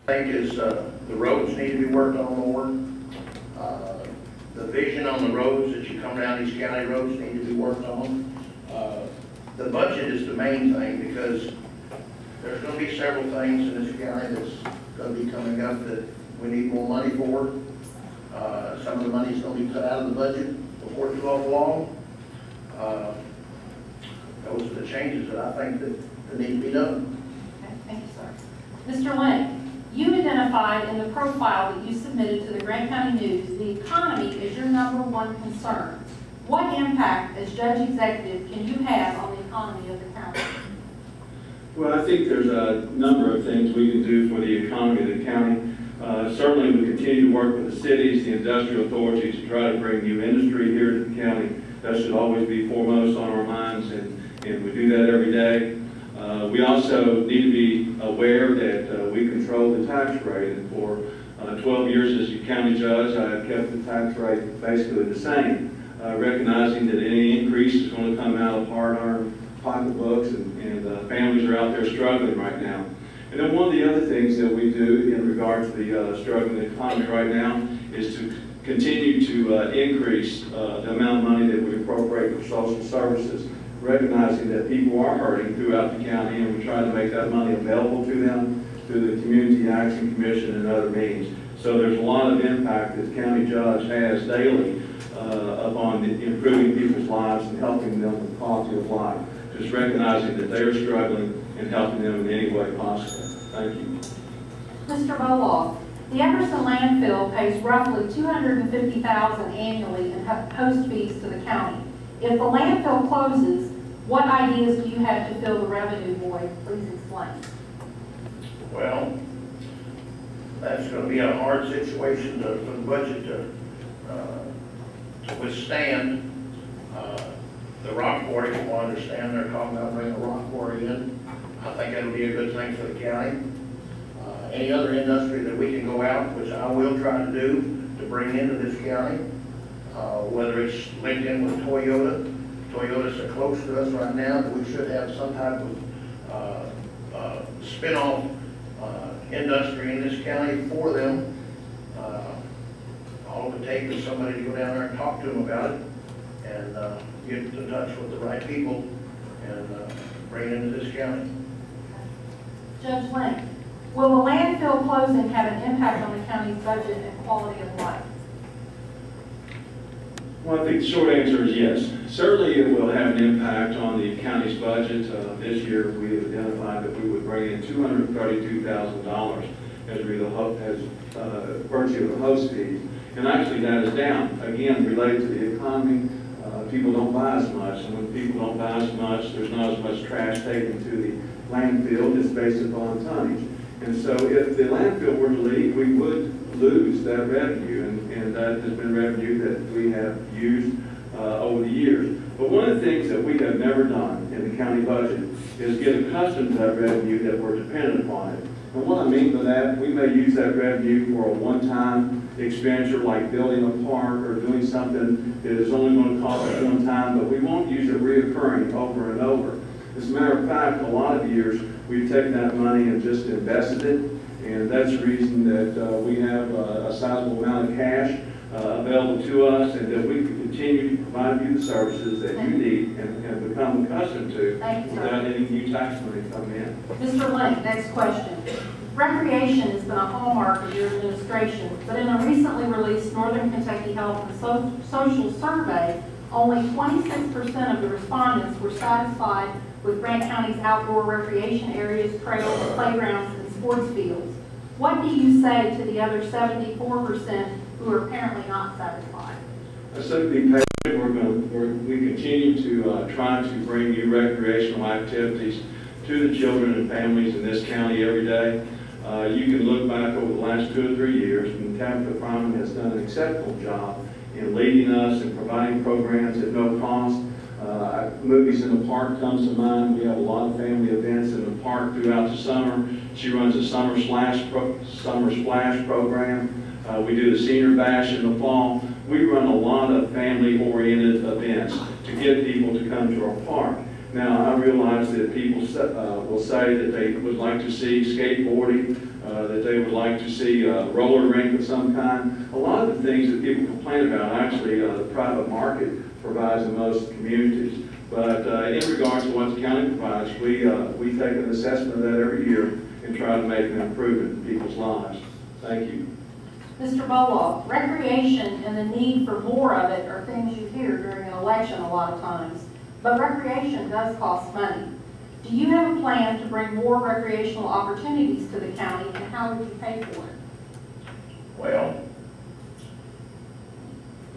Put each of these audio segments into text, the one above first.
I think is the roads need to be worked on more. The vision on the roads that you come down these county roads need to be worked on. The budget is the main thing because there's going to be several things in this county that's going to be coming up that we need more money for. Some of the money is going to be cut out of the budget before too long. Those are the changes that I think that need to be done. Okay, thank you, sir. Mr. Lane, you identified in the profile that you submitted to the Grant County News the economy is your #1 concern. What impact, as Judge Executive, can you have on the economy of the county? Well, I think there's a number of things we can do for the economy of the county. Certainly, we continue to work with the cities, the industrial authorities to try to bring new industry here to the county. That should always be foremost on our minds, and we do that every day. We also need to be aware that we control the tax rate, and for 12 years as a county judge, I have kept the tax rate basically the same, recognizing that any increase is going to come out of hard-earned pocketbooks, and families are out there struggling right now. And then one of the other things that we do in regard to the struggling economy right now is to continue to increase the amount of money that we appropriate for social services, recognizing that people are hurting throughout the county, and we try to make that money available to them through the Community Action Commission and other means. So there's a lot of impact that the county judge has daily upon improving people's lives and helping them with quality of life. Just recognizing that they are struggling and helping them in any way possible. Thank you. Mr. Boloff, the Epperson landfill pays roughly $250,000 annually in host fees to the county. If the landfill closes, what ideas do you have to fill the revenue void? Please explain. Well, that's going to be a hard situation for the budget to withstand. The rock quarry, from what I understand, they're talking about bringing a rock quarry in. I think that'll be a good thing for the county. Any other industry that we can go out, which I will try to do, to bring into this county, whether it's linked in with Toyota. Toyota's so close to us right now that we should have some type of spin-off industry in this county for them. All it would take is somebody to go down there and talk to them about it and get in touch with the right people and bring it into this county. Judge Lane, will the landfill closing have an impact on the county's budget and quality of life? Well, I think the short answer is yes. Certainly it will have an impact on the county's budget. This year we have identified that we would bring in $232,000 as virtue of the host fees. And actually that is down, again, related to the economy. People don't buy as much, and when people don't buy as much, there's not as much trash taken to the landfill just based upon tonnage. And so if the landfill were to leave, we would lose that revenue, and that has been revenue that we have used over the years. But one of the things that we have never done in the county budget is get accustomed to that revenue that we're dependent upon it. And what I mean by that, we may use that revenue for a one-time expenditure like building a park or doing something that is only going to cost us one time, but we won't use it reoccurring over and over. As a matter of fact, a lot of years we've taken that money and just invested it, and that's the reason that we have a sizable amount of cash available to us, and that we can continue to provide you the services that you need and have become accustomed to without any new tax money coming in. Mr. Lane, next question. Recreation has been a hallmark of your administration, but in a recently released Northern Kentucky Health and Social Survey, only 26% of the respondents were satisfied with Grant County's outdoor recreation areas, trails, playgrounds, and sports fields. What do you say to the other 74% who are apparently not satisfied? I said to be patient. We continue to try to bring new recreational activities to the children and families in this county every day. You can look back over the last 2 or 3 years, and Tabitha Fryman has done an exceptional job in leading us and providing programs at no cost. Movies in the Park comes to mind. We have a lot of family events in the park throughout the summer. She runs a Summer Splash program. We do the Senior Bash in the fall. We run a lot of family-oriented events to get people to come to our park. Now, I realize that people will say that they would like to see skateboarding, that they would like to see a roller rink of some kind. A lot of the things that people complain about, actually, the private market provides in most communities. But in regards to what the county provides, we take an assessment of that every year and try to make an improvement in people's lives. Thank you. Mr. Boloff, recreation and the need for more of it are things you hear during an election a lot of times. But recreation does cost money. Do you have a plan to bring more recreational opportunities to the county, and how would you pay for it? Well,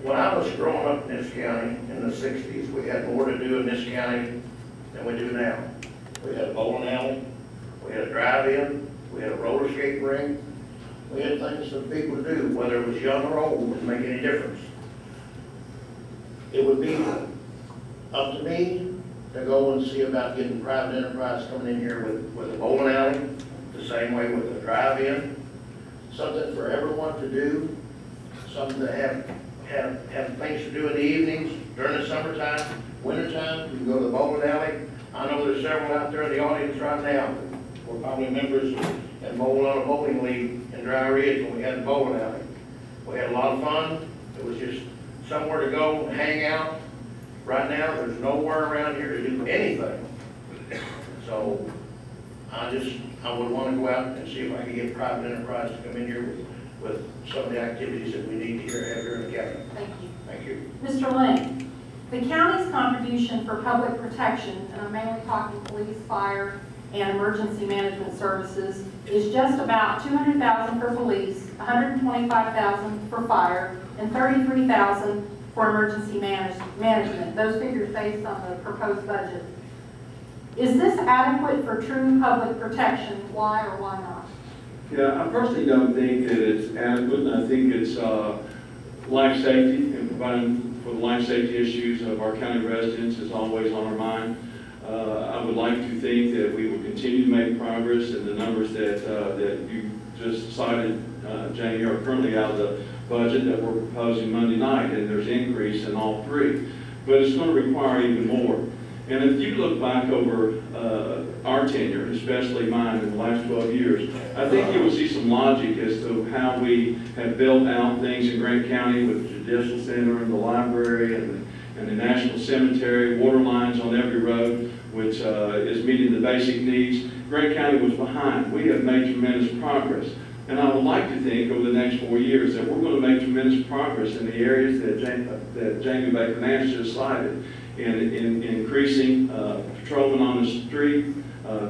when I was growing up in this county in the 60s, we had more to do in this county than we do now. We had a bowling alley, we had a drive-in, we had a roller skate rink. We had things that people do, whether it was young or old, wouldn't make any difference. It would be up to me to go and see about getting private enterprise coming in here with a bowling alley, the same way with a drive-in, something for everyone to do, something to have things to do in the evenings, during the summertime, wintertime. You can go to the bowling alley. I know there's several out there in the audience right now. We're probably members and bowling on a bowling league in Dry Ridge when we had the bowling alley. We had a lot of fun. It was just somewhere to go and hang out. Right now, there's nowhere around here to do anything. So I would want to go out and see if I can get private enterprise to come in here with some of the activities that we need to have here in the county. Thank you. Thank you. Mr. Lane, the county's contribution for public protection, and I'm mainly talking police, fire, and emergency management services, is just about $200,000 for police, $125,000 for fire, and $33,000 for emergency management. Those figures based on the proposed budget. Is this adequate for true public protection? Why or why not? Yeah, I personally don't think that it's adequate. I think it's life safety, and providing for the life safety issues of our county residents is always on our mind. I would like to think that we will continue to make progress, and the numbers that you just cited, Jamie, are currently out of the budget that we're proposing Monday night, and there's increase in all three. But it's going to require even more. And if you look back over our tenure, especially mine in the last 12 years, I think you will see some logic as to how we have built out things in Grant County with the Judicial Center and the library and the National Cemetery, water lines on every road, which is meeting the basic needs. Grant County was behind. We have made tremendous progress. And I would like to think over the next 4 years that we're going to make tremendous progress in the areas that Jamie Baker Nance just cited, in increasing patrolmen on the street,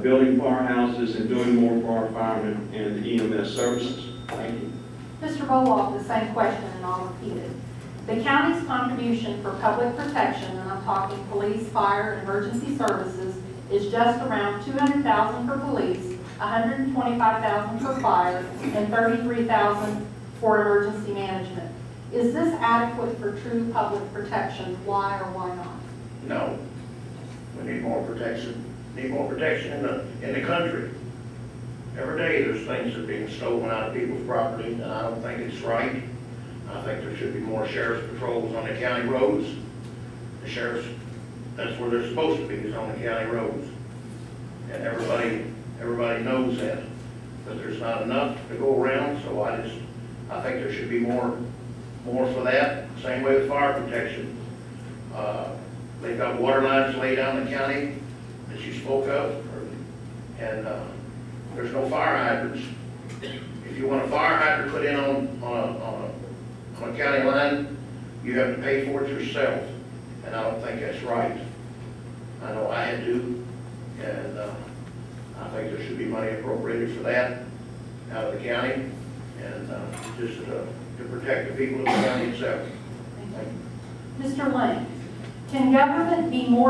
building firehouses, and doing more for our firemen and EMS services. Thank you. Mr. Boloff, the same question, and I'll repeat it. The county's contribution for public protection, and I'm talking police, fire, and emergency services, is just around $200,000 for police, $125,000 for fire, and $33,000 for emergency management. Is this adequate for true public protection? Why or why not? No. We need more protection. Need more protection in the country. Every day there's things that are being stolen out of people's property, and I don't think it's right. I think there should be more sheriff's patrols on the county roads. The sheriffs, that's where they're supposed to be, is on the county roads. And everybody knows that. But there's not enough to go around, so I think there should be more for that. Same way with fire protection. They've got water lines laid down the county that you spoke of, and there's no fire hydrants. If you want a fire hydrant put in on a county line, you have to pay for it yourself, and I don't think that's right. I know I had to, and I think there should be money appropriated for that out of the county, and just to protect the people of the county itself. Mr. Lane, can government be more